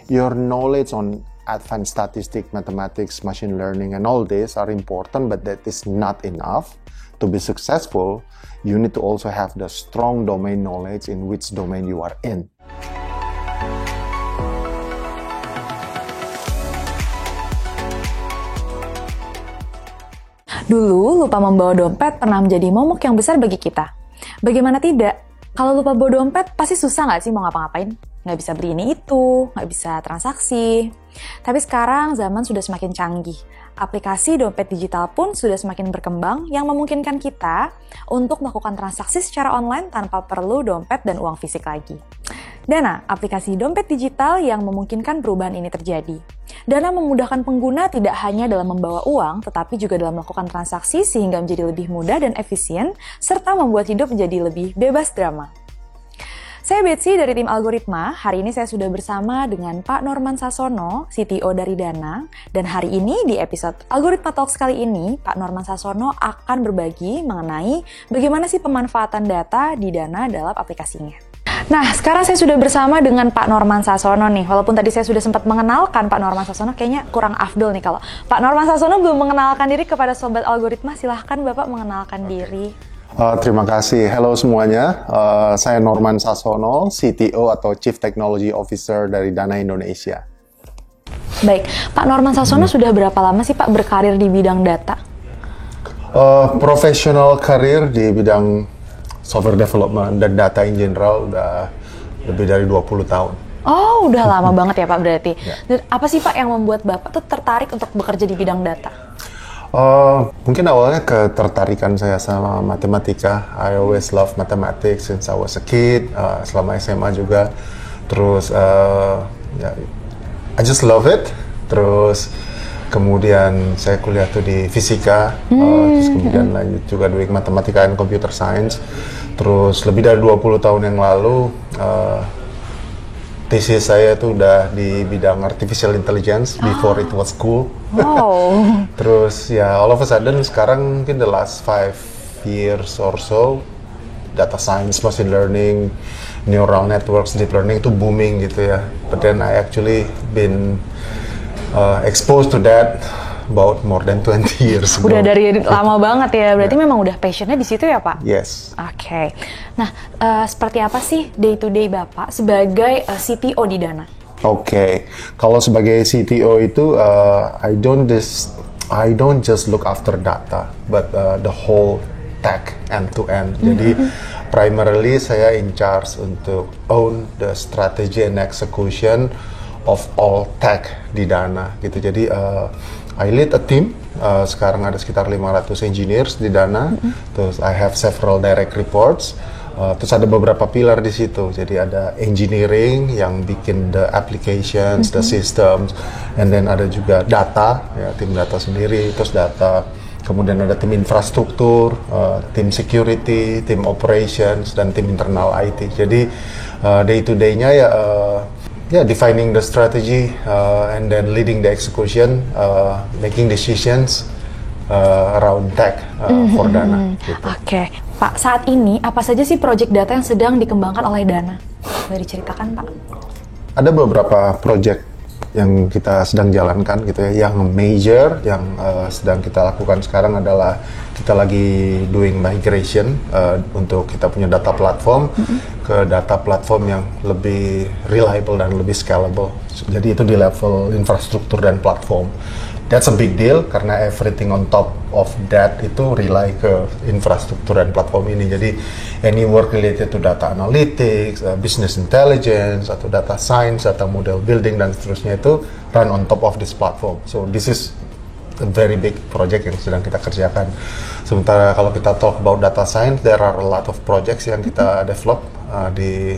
Your knowledge on advanced statistics, mathematics, machine learning, and all this are important, but that is not enough. To be successful, you need to also have the strong domain knowledge in which domain you are in. Dulu, lupa membawa dompet pernah menjadi momok yang besar bagi kita. Bagaimana tidak? Kalau lupa bawa dompet, pasti susah nggak sih mau ngapa-ngapain? Nggak bisa beli ini itu, nggak bisa transaksi. Tapi sekarang zaman sudah semakin canggih. Aplikasi dompet digital pun sudah semakin berkembang yang memungkinkan kita untuk melakukan transaksi secara online tanpa perlu dompet dan uang fisik lagi. Dana, aplikasi dompet digital yang memungkinkan perubahan ini terjadi. Dana memudahkan pengguna tidak hanya dalam membawa uang, tetapi juga dalam melakukan transaksi sehingga menjadi lebih mudah dan efisien, serta membuat hidup menjadi lebih bebas drama. Saya Betsy dari tim Algoritma. Hari ini saya sudah bersama dengan Pak Norman Sasono, CTO dari Dana. Dan hari ini di episode Algoritma Talks kali ini, Pak Norman Sasono akan berbagi mengenai bagaimana sih pemanfaatan data di Dana dalam aplikasinya. Nah, sekarang saya sudah bersama dengan Pak Norman Sasono nih. Walaupun tadi saya sudah sempat mengenalkan Pak Norman Sasono, kayaknya kurang afdol nih kalau Pak Norman Sasono belum mengenalkan diri kepada Sobat Algoritma. Silahkan Bapak mengenalkan diri. Terima kasih. Halo semuanya. Saya Norman Sasono, CTO atau Chief Technology Officer dari Dana Indonesia. Baik, Pak Norman Sasono sudah berapa lama sih Pak berkarir di bidang data? Professional karir di bidang software development dan data in general udah lebih dari 20 tahun. Oh, udah lama banget ya Pak berarti. Ya. Dan apa sih Pak yang membuat Bapak tuh tertarik untuk bekerja di bidang data? Mungkin awalnya ketertarikan saya sama matematika. I always love mathematics since I was a kid, selama SMA juga. Terus, I just love it. Terus, kemudian saya kuliah tuh di fisika, terus kemudian lanjut juga doing matematika and computer science. Terus lebih dari 20 tahun yang lalu, tesis saya tuh udah di bidang artificial intelligence before it was cool. Wow. Terus ya all of a sudden sekarang mungkin the last 5 years or so, data science, machine learning, neural networks, deep learning itu booming gitu ya. But then I actually been exposed to that about more than 20 years ago. Udah dari lama banget ya, berarti memang udah passionnya di situ ya Pak? Yes. Oke. Nah, seperti apa sih day to day Bapak sebagai CTO di Dana? Oke. Kalau sebagai CTO itu I don't just look after data, but the whole tech end to end. Jadi primarily saya in charge untuk own the strategy and execution of all tech di Dana gitu. Jadi I lead a team, sekarang ada sekitar 500 engineers di Dana, terus I have several direct reports, terus ada beberapa pilar di situ, jadi ada engineering yang bikin the applications, the systems, and then ada juga data, ya tim data sendiri, terus data, kemudian ada tim infrastruktur, tim security, tim operations, dan tim internal IT, jadi day to day-nya ya defining the strategy and then leading the execution, making decisions around tech for Dana. Gitu. Oke, Pak, saat ini apa saja sih project data yang sedang dikembangkan oleh Dana? Boleh diceritakan Pak? Ada beberapa project yang kita sedang jalankan gitu ya. Yang major yang sedang kita lakukan sekarang adalah kita lagi doing migration untuk kita punya data platform ke data platform yang lebih reliable dan lebih scalable. Jadi itu di level infrastruktur dan platform. That's a big deal karena everything on top of that itu rely ke infrastruktur dan platform ini. Jadi any work related to data analytics, business intelligence, atau data science, data model building dan seterusnya itu run on top of this platform. So this is a very big project yang sedang kita kerjakan. Sementara kalau kita talk about data science, there are a lot of projects yang kita develop di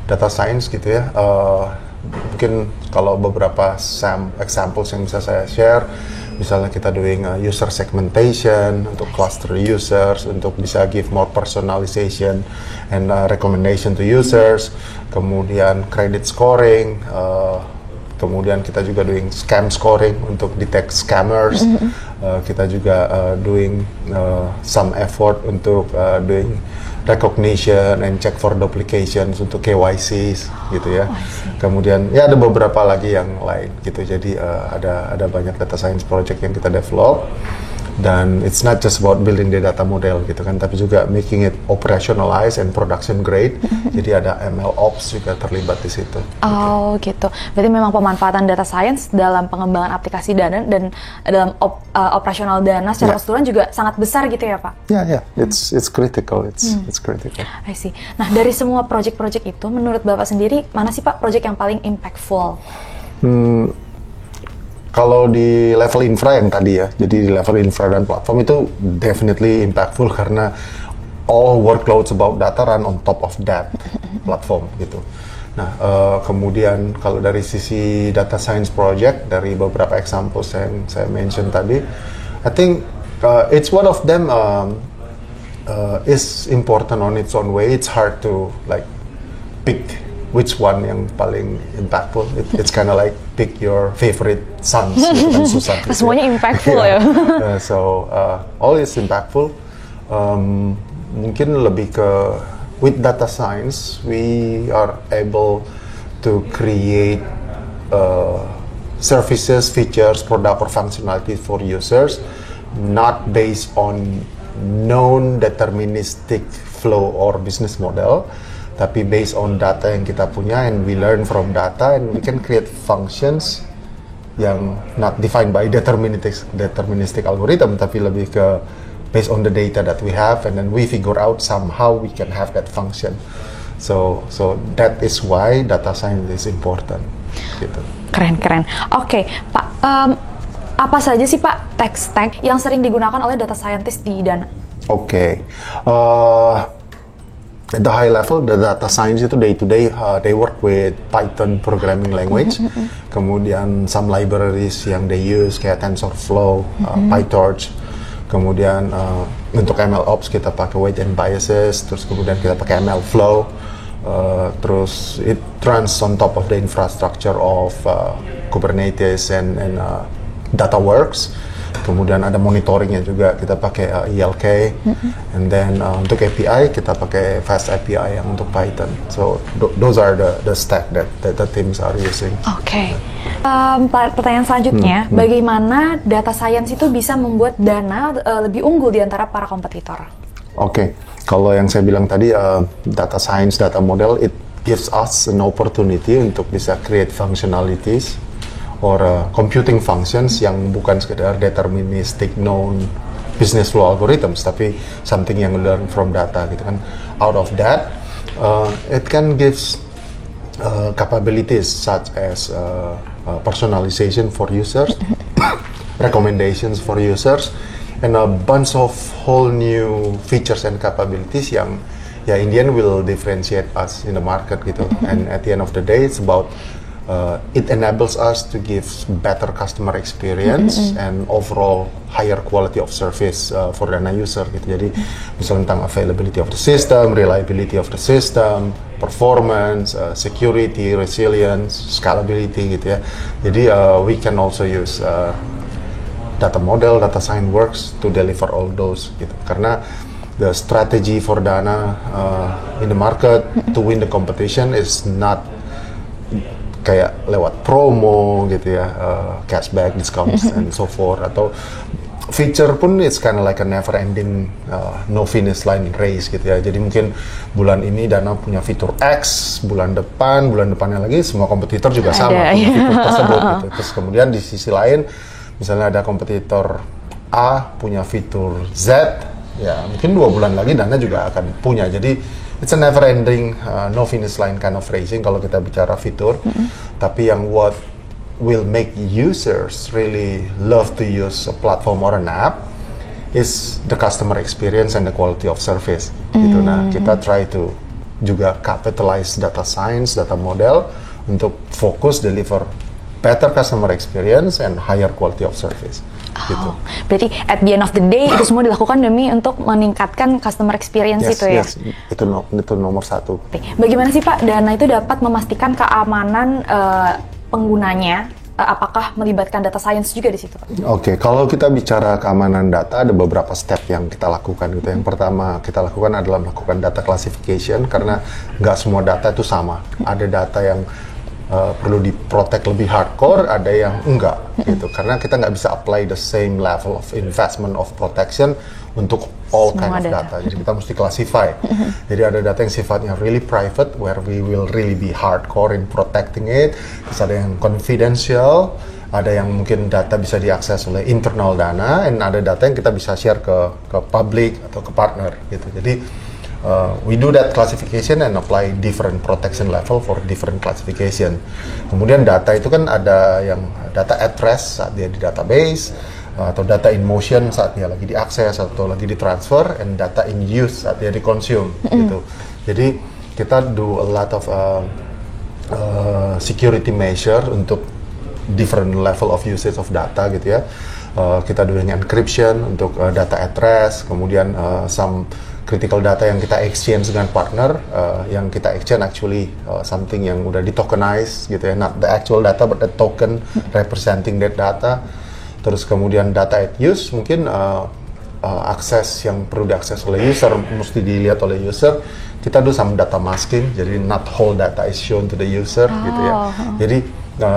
data science gitu ya. Mungkin kalau beberapa examples yang bisa saya share, misalnya kita doing user segmentation untuk cluster users, untuk bisa give more personalization and recommendation to users, kemudian credit scoring, Kemudian kita juga doing scam scoring untuk detect scammers. Kita juga doing some effort untuk doing recognition and check for duplications untuk KYCs gitu ya. Kemudian ya ada beberapa lagi yang lain gitu. Jadi ada banyak data science project yang kita develop. Dan it's not just about building the data model gitu kan, tapi juga making it operationalized and production grade. Jadi ada ML Ops juga terlibat di situ. Oh gitu. Berarti memang pemanfaatan data science dalam pengembangan aplikasi Dana dan dalam operasional Dana secara keseluruhan juga sangat besar gitu ya Pak? Ya, it's critical. It's critical. I see. Nah dari semua project-project itu, menurut Bapak sendiri mana sih Pak project yang paling impactful? Kalau di level infra yang tadi ya, jadi di level infra dan platform itu definitely impactful karena all workloads about data run on top of that platform gitu. Nah, kemudian kalau dari sisi data science project, dari beberapa examples yang saya mention tadi, I think it's one of them is important on its own way. It's hard to like pick which one yang paling impactful. It's kind of like pick your favorite sons gitu kan, susah gitu. Semuanya impactful ya. So all is impactful. Mungkin lebih ke with data science we are able to create services, features, product or functionality for users not based on known deterministic flow or business model, tapi based on data yang kita punya, and we learn from data and we can create functions yang not defined by deterministic algorithm, tapi lebih ke based on the data that we have, and then we figure out somehow we can have that function. So that is why data science is important. Gitu. Keren. Oke, Pak, apa saja sih Pak tech stack yang sering digunakan oleh data scientist di Dana? Oke. At the high level, the data science itu day to day, they work with Python programming language. Kemudian some libraries yang they use kayak TensorFlow, PyTorch. Kemudian untuk ML Ops kita pakai weight and biases. Terus kemudian kita pakai ML Flow. Terus it runs on top of the infrastructure of Kubernetes and DataWorks. Kemudian ada monitoringnya juga, kita pakai ELK, and then untuk API kita pakai Fast API yang untuk Python. So those are the stack that the teams are using. Oke. Pertanyaan selanjutnya, bagaimana data science itu bisa membuat Dana lebih unggul di antara para kompetitor? Oke. Kalau yang saya bilang tadi, data science, data model, it gives us an opportunity untuk bisa create functionalities or computing functions yang bukan sekedar deterministic known business flow algorithms, tapi something yang learn from data gitu kan. Out of that, it can gives capabilities such as personalization for users, recommendations for users, and a bunch of whole new features and capabilities yang ya in the end will differentiate us in the market gitu. And at the end of the day, it's about it enables us to give better customer experience and overall higher quality of service for Dana user gitu. Jadi misalnya tentang availability of the system, reliability of the system, performance, security, resilience, scalability gitu ya. Jadi we can also use data model, data science works to deliver all those gitu. Karena the strategy for Dana in the market to win the competition is not kayak lewat promo gitu ya, cashback, discounts, and so forth, atau feature pun it's kind of like a never ending no finish line race gitu ya. Jadi mungkin bulan ini Dana punya fitur X, bulan depannya lagi semua kompetitor juga sama punya fitur tersebut gitu. Terus kemudian di sisi lain misalnya ada kompetitor A punya fitur Z, ya mungkin 2 bulan lagi Dana juga akan punya. Jadi it's a never ending no finish line kind of racing kalau kita bicara fitur. Tapi yang what will make users really love to use a platform or an app is the customer experience and the quality of service gitu. Nah, kita try to juga capitalize data science, data model untuk fokus deliver better customer experience and higher quality of service. Gitu. Berarti at the end of the day itu semua dilakukan demi untuk meningkatkan customer experience itu ya? Yes, itu nomor satu. Bagaimana sih Pak Dana itu dapat memastikan keamanan penggunanya, apakah melibatkan data science juga di situ, Pak? Oke, kalau kita bicara keamanan data, ada beberapa step yang kita lakukan gitu. Yang pertama kita lakukan adalah melakukan data classification, karena nggak semua data itu sama. Ada data yang perlu diprotek lebih hardcore, ada yang enggak gitu. Karena kita nggak bisa apply the same level of investment of protection untuk all Semua kind of data. Jadi kita mesti classify. Jadi ada data yang sifatnya really private, where we will really be hardcore in protecting it. Terus ada yang confidential, ada yang mungkin data bisa diakses oleh internal dana, dan ada data yang kita bisa share ke public atau ke partner gitu. Jadi we do that classification and apply different protection level for different classification. Kemudian data itu kan ada yang data at rest saat dia di database, atau data in motion saat dia lagi diakses atau lagi ditransfer, and data in use saat dia di-consume gitu. Jadi kita do a lot of security measure untuk different level of usage of data gitu ya. Kita doing encryption untuk data at rest, kemudian some critical data yang kita exchange dengan partner, yang kita exchange actually something yang udah di-tokenize gitu ya, not the actual data but the token representing that data. Terus kemudian data at use, mungkin akses yang perlu diakses oleh user, mesti dilihat oleh user. Kita do some data masking, jadi not whole data is shown to the user gitu ya. Jadi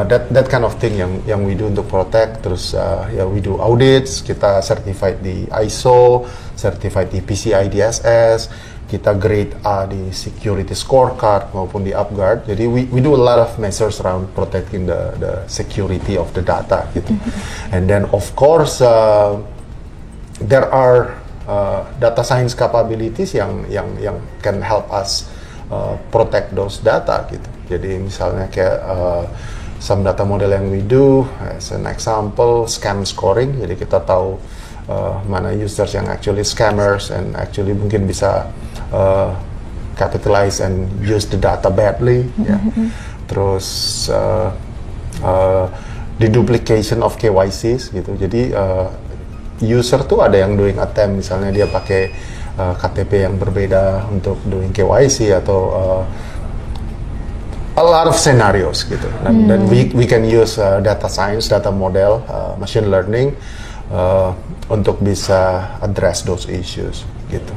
that kind of thing yang we do untuk protect. Terus ya we do audits, kita certified di ISO, certified di PCI DSS, kita grade A di security scorecard maupun di UpGuard. Jadi we do a lot of measures around protecting the security of the data gitu. And then of course there are data science capabilities yang can help us protect those data gitu. Jadi misalnya kayak some data model yang we do, as an example, scam scoring. Jadi kita tahu mana users yang actually scammers and actually mungkin bisa capitalize and use the data badly. Ya. Terus deduplication of KYCs gitu. Jadi user tuh ada yang doing attempt, misalnya dia pakai KTP yang berbeda untuk doing KYC atau a lot of scenarios gitu. Dan we can use data science, data model, machine learning untuk bisa address those issues gitu.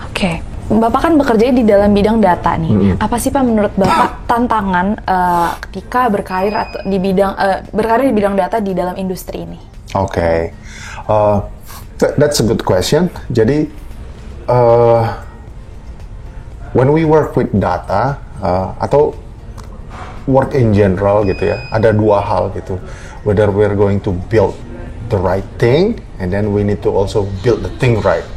Oke. Bapak kan bekerja di dalam bidang data nih. Apa sih Pak menurut Bapak tantangan ketika berkarir atau di bidang berkarir di bidang data di dalam industri ini? Oke. That's a good question. Jadi when we work with data atau work in general gitu ya, ada dua hal gitu. Whether we're going to build the right thing, and then we need to also build the thing right.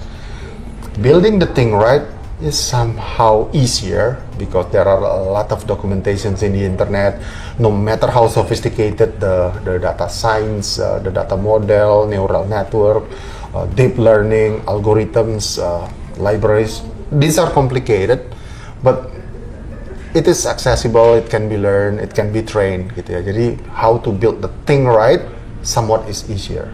Building the thing right is somehow easier because there are a lot of documentations in the internet. No matter how sophisticated the data science, the data model, neural network, deep learning, algorithms, libraries, these are complicated, but it is accessible, it can be learned, it can be trained gitu ya. Jadi how to build the thing right somewhat is easier.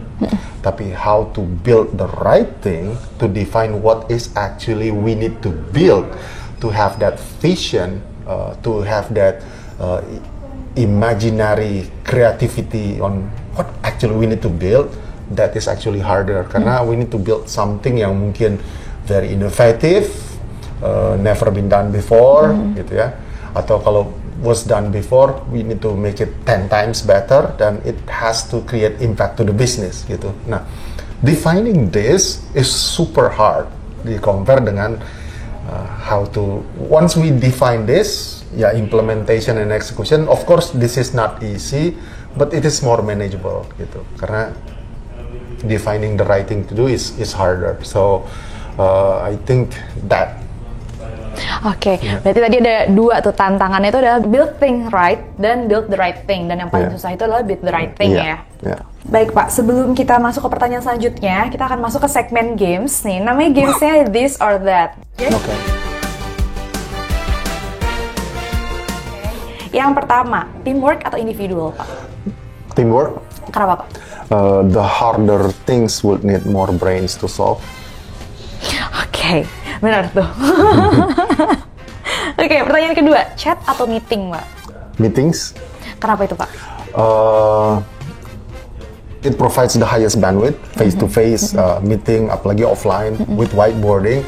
Tapi how to build the right thing, to define what is actually we need to build, to have that vision, to have that imaginary creativity on what actually we need to build, that is actually harder. Karena we need to build something yang mungkin very innovative, never been done before gitu ya. Atau kalau was done before, we need to make it 10 times better, dan it has to create impact to the business gitu. Nah, defining this is super hard di compare dengan how to, once we define this, ya implementation and execution, of course this is not easy, but it is more manageable gitu. Karena defining the right thing to do is harder. So I think that. Oke, berarti tadi ada dua tuh tantangannya, itu adalah build thing right dan build the right thing, dan yang paling susah itu adalah build the right thing ya. Baik Pak, sebelum kita masuk ke pertanyaan selanjutnya, kita akan masuk ke segmen games nih. Namanya gamesnya This or That. Okay. Yang pertama, teamwork atau individual Pak? Teamwork. Kenapa Pak? The harder things would need more brains to solve. Oke, benar tuh. Oke, pertanyaan kedua, chat atau meeting Pak? Meetings. Kenapa itu, Pak? It provides the highest bandwidth, face-to-face meeting, apalagi offline with whiteboarding.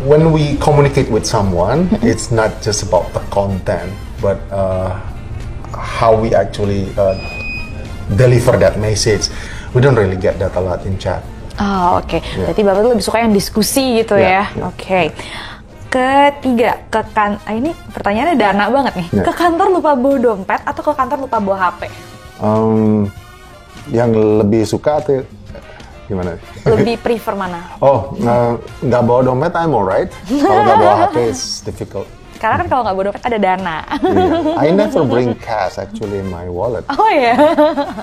When we communicate with someone, it's not just about the content, but how we actually deliver that message. We don't really get that a lot in chat. Oh, oke. Berarti Bapak tuh lebih suka yang diskusi gitu ya? Oke. Ketiga, ini pertanyaannya dana banget nih. Ke kantor lupa bawa dompet atau ke kantor lupa bawa HP? Yang lebih suka atau gimana? Lebih prefer mana? Nggak bawa dompet, I'm alright. Kalau nggak bawa HP, it's difficult. Karena kan kalau nggak bawa dompet ada dana. I never bring cash actually in my wallet. Oh ya?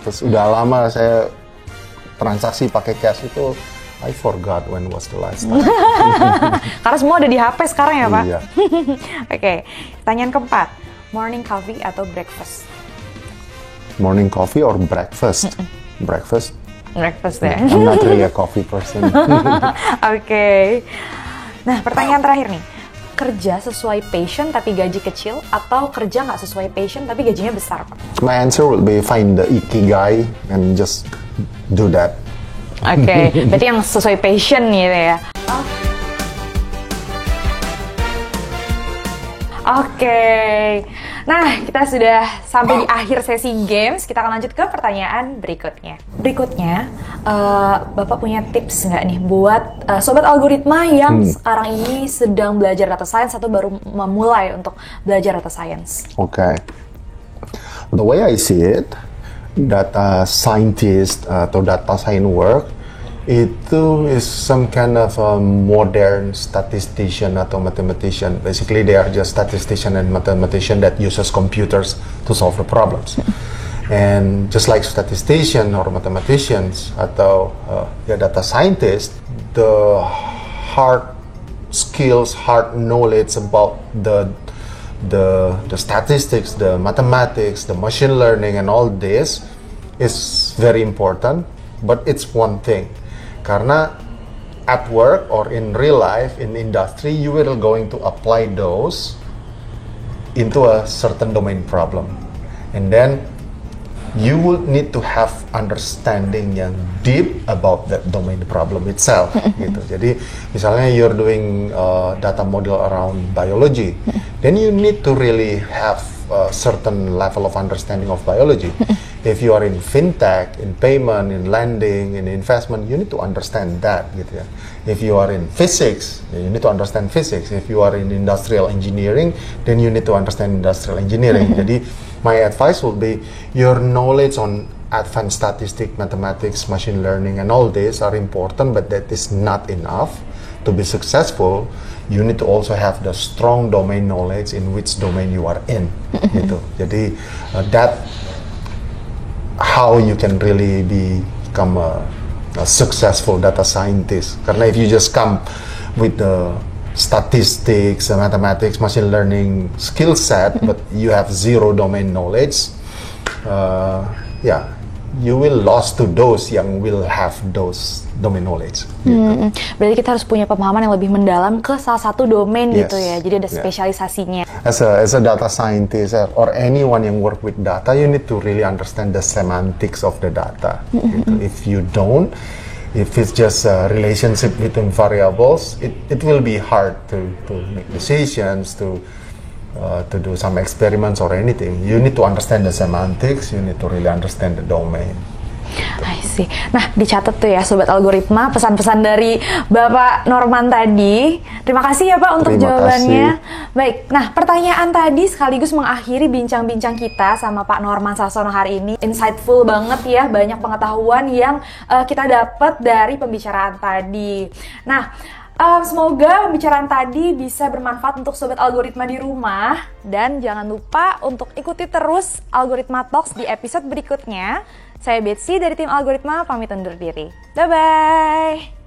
Terus udah lama saya transaksi pakai cash itu, I forgot when was the last time. Karena semua ada di HP sekarang ya, Pak? Iya. Oke, pertanyaan keempat. Morning coffee atau breakfast? Morning coffee or breakfast? Breakfast. Breakfast ya? I'm not really a coffee person. Oke. Nah, pertanyaan terakhir nih. Kerja sesuai passion tapi gaji kecil atau kerja nggak sesuai passion tapi gajinya besar, Pak? My answer will be find the ikigai and just do that. Oke, berarti yang sesuai passion gitu ya. Oke. Nah, kita sudah sampai di akhir sesi games. Kita akan lanjut ke pertanyaan berikutnya. Berikutnya, Bapak punya tips nggak nih buat sobat algoritma yang sekarang ini sedang belajar data science atau baru memulai untuk belajar data science? Okay. The way I see it, data scientist atau data science work itu is some kind of a modern statistician atau mathematician. Basically, they are just statistician and mathematician that uses computers to solve the problems. And just like statistician or mathematicians atau data scientist, the hard skills, hard knowledge about the statistics, the mathematics, the machine learning, and all this is very important. But it's one thing. Karena at work or in real life, in industry, you will going to apply those into a certain domain problem. And then you will need to have understanding yang deep about that domain problem itself. Gitu. Jadi misalnya you're doing data model around biology, then you need to really have a certain level of understanding of biology. If you are in fintech, in payment, in lending, in investment, you need to understand that, gitu ya. If you are in physics, you need to understand physics. If you are in industrial engineering, then you need to understand industrial engineering. Jadi, my advice would be your knowledge on advanced statistics, mathematics, machine learning, and all this are important, but that is not enough. To be successful, you need to also have the strong domain knowledge in which domain you are in, gitu. Jadi, that how you can really become a successful data scientist. Karena if you just come with the statistics, mathematics, machine learning skill set, but you have zero domain knowledge, you will lost to those yang will have those domain knowledge. Gitu. Berarti kita harus punya pemahaman yang lebih mendalam ke salah satu domain gitu ya. Jadi ada spesialisasinya. As a data scientist or anyone yang work with data, you need to really understand the semantics of the data. Gitu. If you don't, if it's just a relationship between variables, it will be hard to make decisions, to do some experiments or anything. You need to understand the semantics, you need to really understand the domain. I see. Nah, dicatat tuh ya Sobat Algoritma pesan-pesan dari Bapak Norman tadi. Terima kasih ya Pak untuk jawabannya. Baik, nah pertanyaan tadi sekaligus mengakhiri bincang-bincang kita sama Pak Norman Sassono hari ini. Insightful banget ya, banyak pengetahuan yang kita dapat dari pembicaraan tadi. Nah, semoga pembicaraan tadi bisa bermanfaat untuk Sobat Algoritma di rumah. Dan jangan lupa untuk ikuti terus Algoritma Talks di episode berikutnya. Saya Betsy dari tim Algoritma pamit undur diri. Bye-bye!